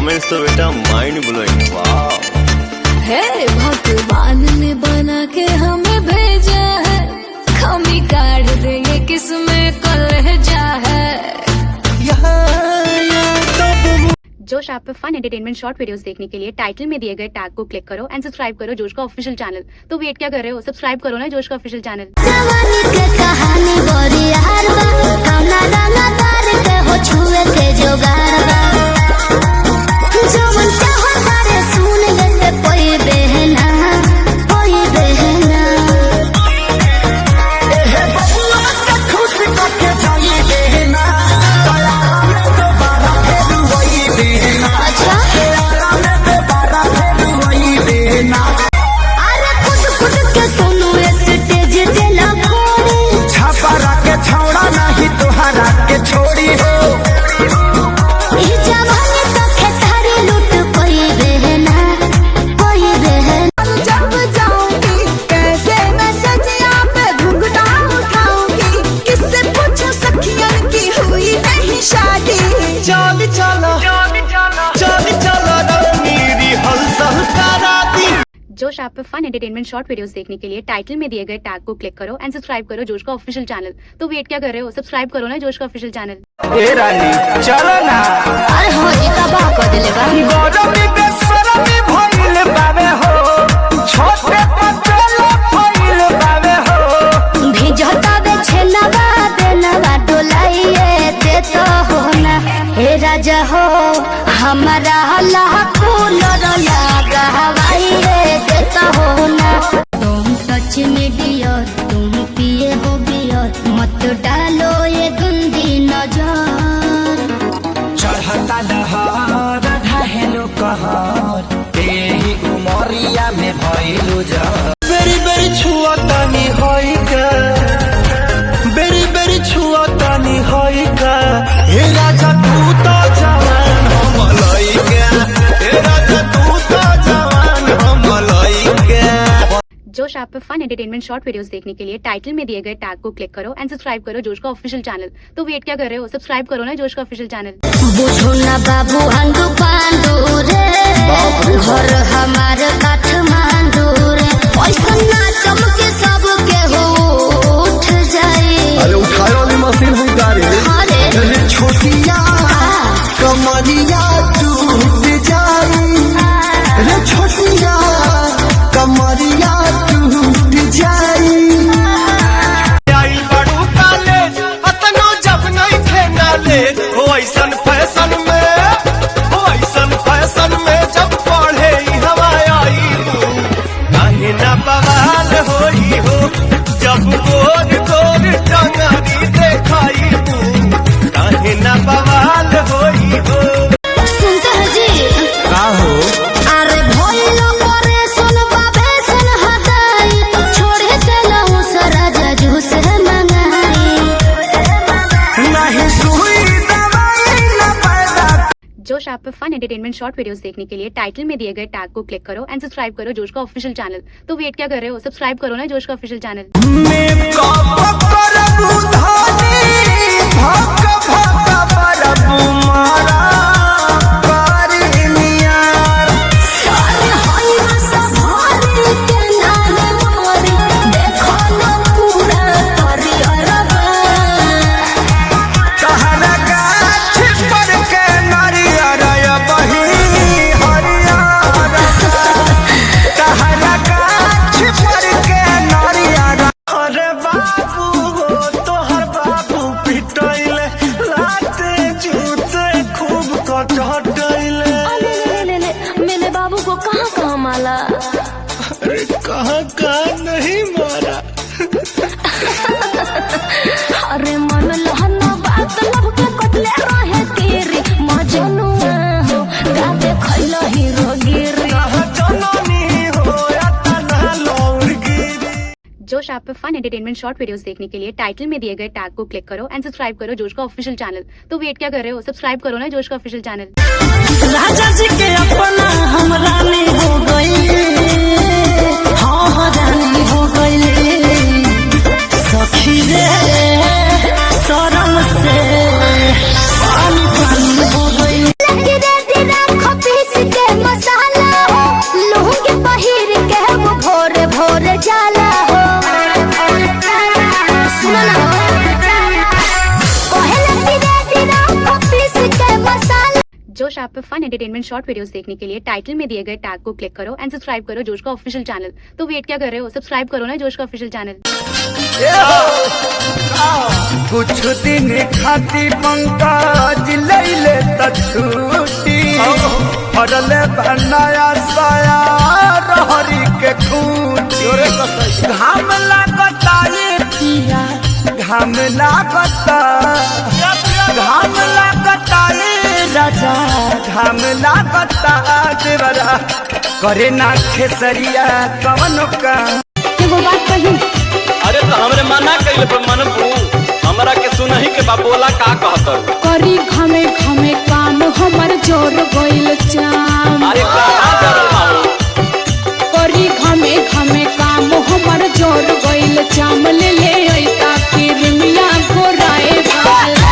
Performance तो बेटा mind blowing. वाह, है भगवान ने बना के हमें भेजा है, कमी काट देंगे किसमें कलेजा है। जोश ऐप पे फन एंटरटेनमेंट शॉर्ट वीडियोस देखने के लिए टाइटल में दिए गए टैग को क्लिक करो एंड सब्सक्राइब करो जोश का ऑफिशियल चैनल। तो वेट क्या कर रहे हो, सब्सक्राइब करो ना जोश का ऑफिशियल चैनल। जोश ऐप पे फन एंटरटेनमेंट शॉर्ट वीडियोस देखने के लिए टाइटल में दिए गए टैग को क्लिक करो एंड सब्सक्राइब करो जोश का ऑफिशियल चैनल। तो वेट क्या कर रहे हो, सब्सक्राइब करो ना जोश का ऑफिशियल चैनल। ए रानी चलो ना, अरे हो जी तबाह कर देले बा। गरमी के सरमी भइल बावे हो, छोटे पतला भइल बावे हो। भेजता बे छेनवा देनवा डोलाइए दे तो हो ना, हे राजा हो हमारा हल्ला कूलर लगा हवाइए देता हो ना। तुम टच में डियर, तुम पिए हो बियर, मत डालो ये गंदी नजर। चढ़ता दहर ढहेलो कहर, तेही उमरिया में भइलु जा। बेरी बेरी छुआ तानी होई का, बेरी बेरी छुआ तानी होई का। हे राजा तू तो जवान हम लइका, हे राजा तू तो जवान हम लइका। जोश ऐप पे फन एंटरटेनमेंट शॉर्ट वीडियोस देखने के लिए टाइटल में दिए गए टैग को क्लिक करो एंड सब्सक्राइब करो जोश का ऑफिशियल चैनल। तो वेट क्या कर रहे हो, सब्सक्राइब करो ना जोश का ऑफिशियल चैनल। बुझो ना बाबू हंदू पांडू रे, घर हमारे काठमांडू रे। ऐसा ना चमके सबके हो उठ जाए। अरे उठाए वाली मशीन हुई गाड़ी। अरे छोटिया कमरिया टूट जाई, रे छोटिया कमरिया टूट जाई। आई बड़ू कॉलेज अतनो जब नहीं थे नाले, हो ऐसन फैशन में, हो ऐसन फैशन में जब पढ़े हवा आई हूँ। काहे ना बवाल होई हो, जब गोर गोर टंगरी देखाई हूँ। काहे ना बवाल होई हो। सुनते हैं जी का हो? अरे भइलो करे सुन बाबे सुन हदाई, छोड़े देलहु सराजा जूस मंगाई। नहीं सुई दवाई न पैदा। जोश ऐप पे फन एंटरटेनमेंट शॉर्ट वीडियोस देखने के लिए टाइटल में दिए गए टैग को क्लिक करो एंड सब्सक्राइब करो जोश का ऑफिशियल चैनल। तो वेट क्या कर रहे हो, सब्सक्राइब करो ना जोश का ऑफिशियल चैनल। मैं कब करबू धानी, भक भक परबू मारा पारी नियार। अरे हाय सब भारी के नाले मारी, देखो ना पूरा परियरबा। तहरा गाछ पर के नारियर बही हरियर, तहरा गाछ पर के नारियर। अरे बाबू हो तोहर बाबू पिटैले, लाते जूते खूब कटटैले। मेरे बाबू को कहाँ कहाँ माला। अरे कहाँ कहाँ नहीं मारा। अरे मन लहना बात लब के कटले रहे तेरी मजनुआ हो, गाते खैला हीरो गिरी। कहाँ जननी हो या तना लौंडगिरी। जोश ऐप पे फन एंटरटेनमेंट शॉर्ट वीडियोस देखने के लिए टाइटल में दिए गए टैग को क्लिक करो एंड सब्सक्राइब करो जोश का ऑफिशियल चैनल। तो वेट क्या कर रहे हो, सब्सक्राइब करो ना जोश का ऑफिशियल चैनल। राजा जी के अपना हम रानी हो गई, हाँ रानी हो गई। सखी रे शरम से पानी पानी हो गई। पे फन एंटरटेनमेंट शॉर्ट वीडियोस देखने के लिए टाइटल में दिए गए टैग को क्लिक करो एंड सब्सक्राइब करो जोश का ऑफिशियल चैनल। तो वेट क्या कर रहे हो, सब्सक्राइब करो ना जोश का ऑफिशियल चैनल। कुछ दिन खाती पंकज लैले त छूटी फरले बनाया साया रहरी के खूंटी घाम लागता ये पिया घाम लागता ये राजा घाम लागता देवरा करे ना खेसरिया कवन का एगो बात कही, अरे तो हमरे मना कइले पर मनबू हमरा के सुनही के बाबोला का कहत करी घमे घमे काम हमर जोर गइल चाम। अरे कहां करल माऊ करी घमे घमे काम हमर जोर गइल चाम। ले ले ऐता किरमिया घोराए वाला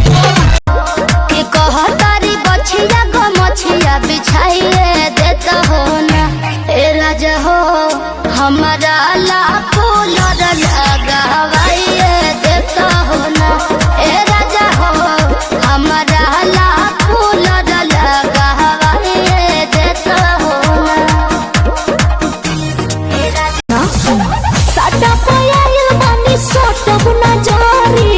कि कहतारी बछिया गो मछिया बिछाइए देता हो ना। ए राजा हो हमारा लाखों लड़ लगावाइए देता हो ना। ए राजा हो हमारा लाखों लड़ लगावाइए देता हो ना। साटा पायल बानी सोटब ना जारी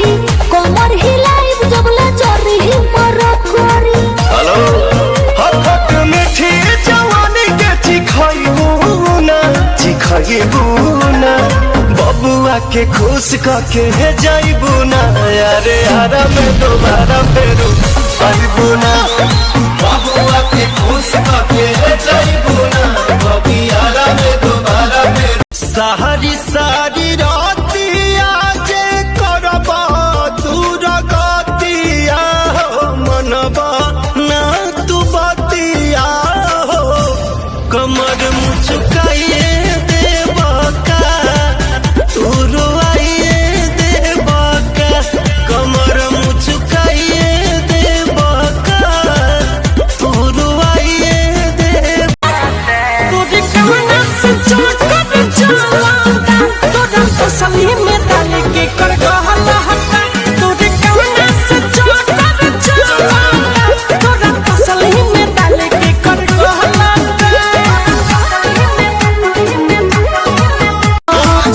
कमर हिलाइब जबला जरी मर करी। हेलो हथक मीठी जवानी के चिखइबू ना बबुआ के खुश करके जाइबू ना यारे हरा में दोबारा फेरू आइबू ना बबुआ के खुश करके जाइबू ना बबियारा में दोबारा फेरू सारी सारी रातिया जे करबा दूर गतिया हो मनबा ना तू बतिया हो कमर मुचुकाइए देवा का तू रुआइए देवा का कमर मुचुकाइए देवा का तू रुआइए देवा तोरे कवना से चोट कर जाला तोरा तसली में डाल के कर गहला हटा। तोरे कवना से चोट कर जाला तोरा तसली में डाल के कर गहला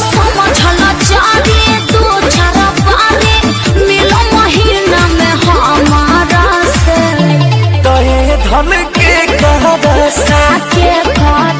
समझला जागे दो छरा पारे मिलो महीना में हमारा से तहे धन के कहरा सा के घर